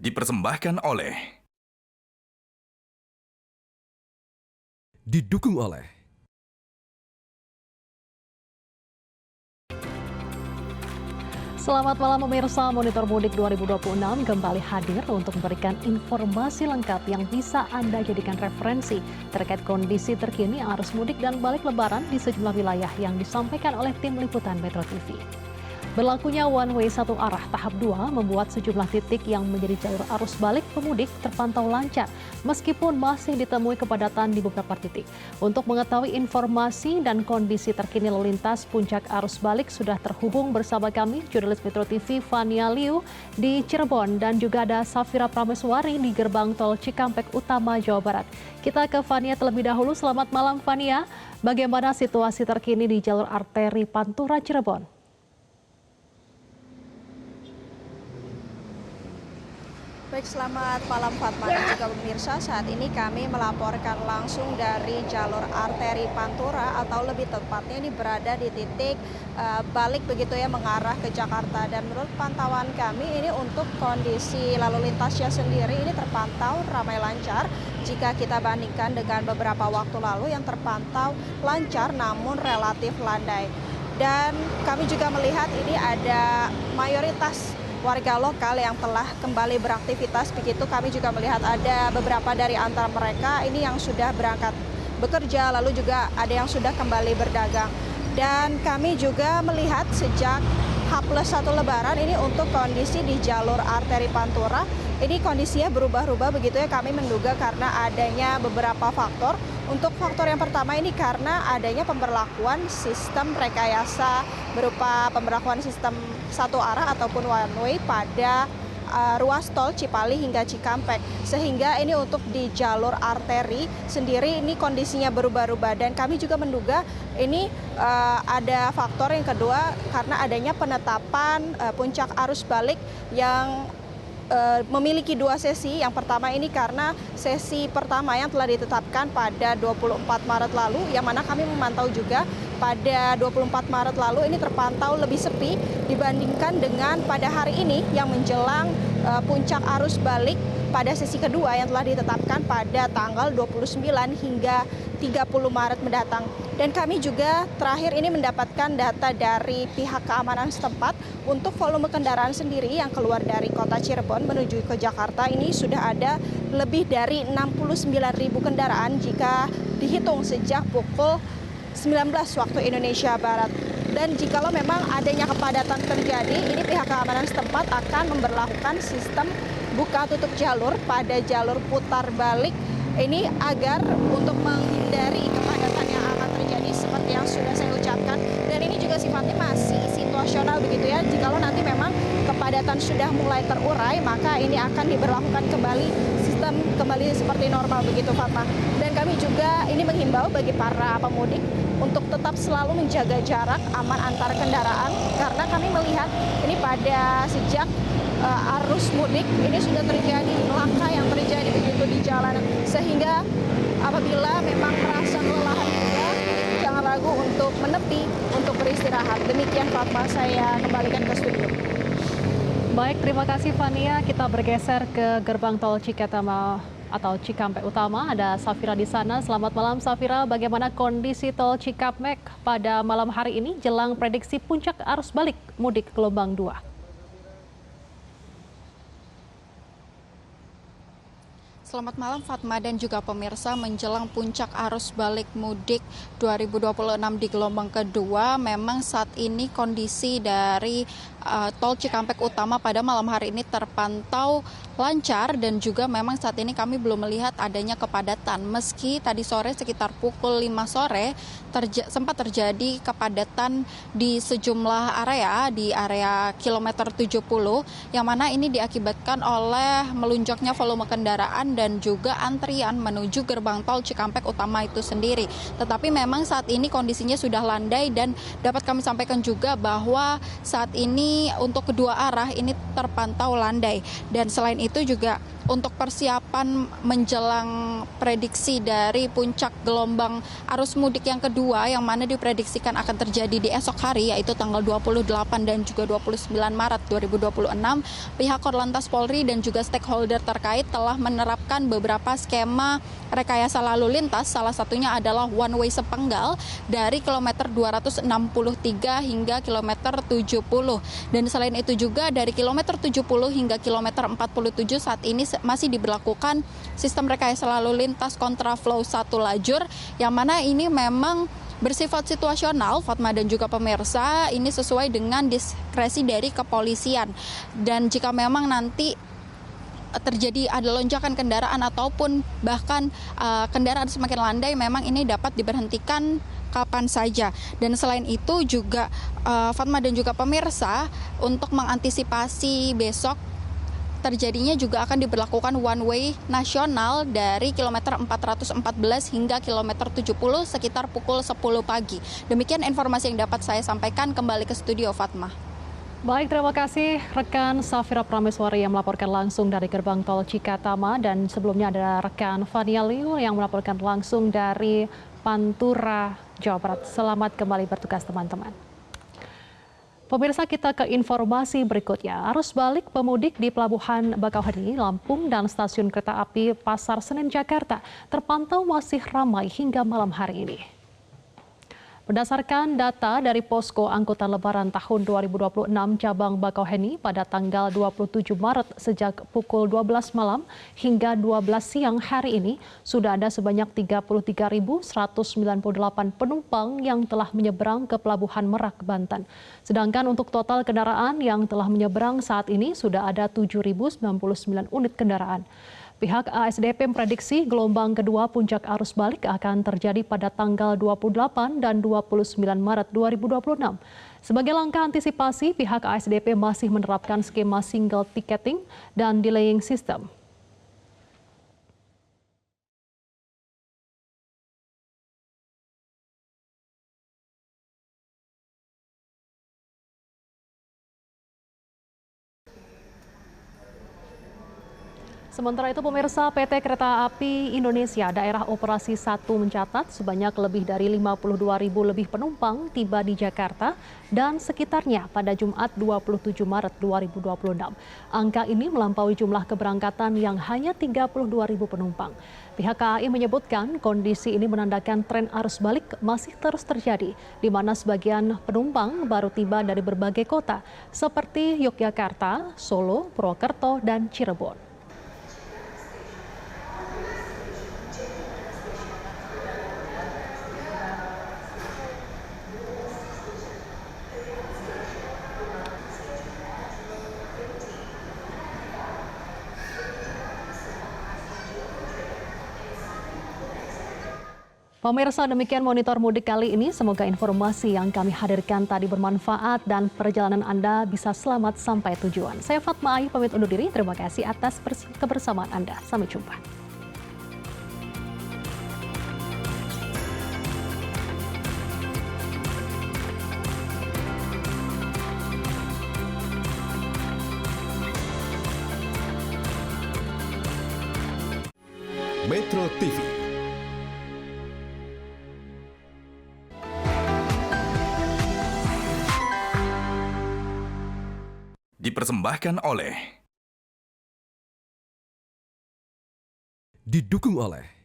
Dipersembahkan oleh Didukung oleh Selamat malam pemirsa, Monitor Mudik 2026 kembali hadir untuk memberikan informasi lengkap yang bisa Anda jadikan referensi terkait kondisi terkini arus mudik dan balik lebaran di sejumlah wilayah yang disampaikan oleh tim liputan Metro TV. Berlakunya one way satu arah tahap 2 membuat sejumlah titik yang menjadi jalur arus balik pemudik terpantau lancar meskipun masih ditemui kepadatan di beberapa titik. Untuk mengetahui informasi dan kondisi terkini lalu lintas puncak arus balik sudah terhubung bersama kami jurnalis Metro TV Fania Liu di Cirebon dan juga ada Safira Prameswari di gerbang tol Cikampek Utama Jawa Barat. Kita ke Fania terlebih dahulu. Selamat malam Fania. Bagaimana situasi terkini di jalur arteri Pantura Cirebon? Baik, selamat malam Fatma dan juga pemirsa. Saat ini kami melaporkan langsung dari jalur arteri Pantura atau lebih tepatnya ini berada di titik balik begitu ya mengarah ke Jakarta. Dan menurut pantauan kami ini untuk kondisi lalu lintasnya sendiri ini terpantau ramai lancar jika kita bandingkan dengan beberapa waktu lalu yang terpantau lancar namun relatif landai. Dan kami juga melihat ini ada mayoritas warga lokal yang telah kembali beraktivitas, begitu kami juga melihat ada beberapa dari antara mereka ini yang sudah berangkat bekerja, lalu juga ada yang sudah kembali berdagang. Dan kami juga melihat sejak H+1 Lebaran ini untuk kondisi di jalur arteri Pantura, ini kondisinya berubah-ubah begitu ya, kami menduga karena adanya beberapa faktor. Untuk faktor yang pertama ini karena adanya pemberlakuan sistem rekayasa berupa pemberlakuan sistem satu arah ataupun one way pada ruas tol Cipali hingga Cikampek. Sehingga ini untuk di jalur arteri sendiri ini kondisinya berubah-ubah. Dan kami juga menduga ini ada faktor yang kedua karena adanya penetapan puncak arus balik yang memiliki dua sesi. Yang pertama ini karena sesi pertama yang telah ditetapkan pada 24 Maret lalu, yang mana kami memantau juga pada 24 Maret lalu ini terpantau lebih sepi dibandingkan dengan pada hari ini yang menjelang puncak arus balik pada sesi kedua yang telah ditetapkan pada tanggal 29 hingga 30 Maret mendatang. Dan kami juga terakhir ini mendapatkan data dari pihak keamanan setempat untuk volume kendaraan sendiri yang keluar dari kota Cirebon menuju ke Jakarta ini sudah ada lebih dari 69.000 kendaraan jika dihitung sejak pukul 19 waktu Indonesia Barat. Dan jikalau memang adanya kepadatan terjadi, ini pihak keamanan setempat akan memberlakukan sistem buka tutup jalur pada jalur putar balik ini agar untuk menghindari kepadatan yang akan terjadi seperti yang sudah saya ucapkan. Dan ini juga sifatnya masih situasional begitu ya. Jikalau nanti memang kepadatan sudah mulai terurai, maka ini akan diberlakukan kembali sistem kembali seperti normal begitu Fatma. Dan kami juga ini menghimbau bagi para pemudik untuk tetap selalu menjaga jarak aman antar kendaraan karena kami melihat ini pada sejak arus mudik ini sudah terjadi laka yang terjadi begitu di jalanan, sehingga apabila memang merasa kelelahan juga jangan ragu untuk menepi untuk beristirahat. Demikian Fatma, saya kembalikan ke studio. Baik, terima kasih Fania. Kita bergeser ke gerbang tol Cikatama atau Cikampek Utama. Ada Safira di sana. Selamat malam Safira. Bagaimana kondisi tol Cikampek pada malam hari ini jelang prediksi puncak arus balik mudik gelombang 2? Selamat malam Fatma dan juga pemirsa. Menjelang puncak arus balik mudik 2026 di gelombang kedua, memang saat ini kondisi dari tol Cikampek Utama pada malam hari ini terpantau lancar dan juga memang saat ini kami belum melihat adanya kepadatan. Meski tadi sore sekitar pukul 5 sore sempat terjadi kepadatan di sejumlah area, di area kilometer 70 yang mana ini diakibatkan oleh melunjaknya volume kendaraan dan juga antrian menuju gerbang tol Cikampek Utama itu sendiri. Tetapi memang saat ini kondisinya sudah landai dan dapat kami sampaikan juga bahwa saat ini untuk kedua arah ini terpantau landai. Dan selain itu juga untuk persiapan menjelang prediksi dari puncak gelombang arus mudik yang kedua yang mana diprediksikan akan terjadi di esok hari, yaitu tanggal 28 dan juga 29 Maret 2026, pihak Korlantas Polri dan juga stakeholder terkait telah menerapkan beberapa skema rekayasa lalu lintas, salah satunya adalah one way sepenggal dari kilometer 263 hingga kilometer 70. Dan selain itu juga dari kilometer 70 hingga kilometer 47 saat ini masih diberlakukan sistem rekayasa lalu lintas kontraflow satu lajur, yang mana ini memang bersifat situasional, Fatma dan juga pemirsa, ini sesuai dengan diskresi dari kepolisian. Dan jika memang nanti terjadi ada lonjakan kendaraan ataupun bahkan kendaraan semakin landai, memang ini dapat diberhentikan kapan saja. Dan selain itu juga Fatma dan juga pemirsa, untuk mengantisipasi besok terjadinya juga akan diberlakukan one way nasional dari kilometer 414 hingga kilometer 70 sekitar pukul 10 pagi. Demikian informasi yang dapat saya sampaikan. Kembali ke studio, Fatma. Baik, terima kasih rekan Safira Prameswari yang melaporkan langsung dari gerbang tol Cikatama, dan sebelumnya ada rekan Fania Liu yang melaporkan langsung dari Pantura, Jawa Barat. Selamat kembali bertugas teman-teman. Pemirsa, kita ke informasi berikutnya. Arus balik pemudik di Pelabuhan Bakauheni, Lampung dan stasiun kereta api Pasar Senen, Jakarta terpantau masih ramai hingga malam hari ini. Berdasarkan data dari Posko Angkutan Lebaran tahun 2026 cabang Bakauheni pada tanggal 27 Maret sejak pukul 12 malam hingga 12 siang hari ini sudah ada sebanyak 33.198 penumpang yang telah menyeberang ke Pelabuhan Merak, Banten. Sedangkan untuk total kendaraan yang telah menyeberang saat ini sudah ada 7.099 unit kendaraan. Pihak ASDP memprediksi gelombang kedua puncak arus balik akan terjadi pada tanggal 28 dan 29 Maret 2026. Sebagai langkah antisipasi, pihak ASDP masih menerapkan skema single ticketing dan delaying system. Sementara itu, pemirsa, PT Kereta Api Indonesia Daerah Operasi 1 mencatat sebanyak lebih dari 52.000 lebih penumpang tiba di Jakarta dan sekitarnya pada Jumat 27 Maret 2026. Angka ini melampaui jumlah keberangkatan yang hanya 32.000 penumpang. Pihak KAI menyebutkan kondisi ini menandakan tren arus balik masih terus terjadi, di mana sebagian penumpang baru tiba dari berbagai kota seperti Yogyakarta, Solo, Purwokerto, dan Cirebon. Pemirsa, demikian monitor mudik kali ini. Semoga informasi yang kami hadirkan tadi bermanfaat dan perjalanan Anda bisa selamat sampai tujuan. Saya Fatma Ayu pamit undur diri. Terima kasih atas kebersamaan Anda. Sampai jumpa. Metro TV. Dipersembahkan oleh, didukung oleh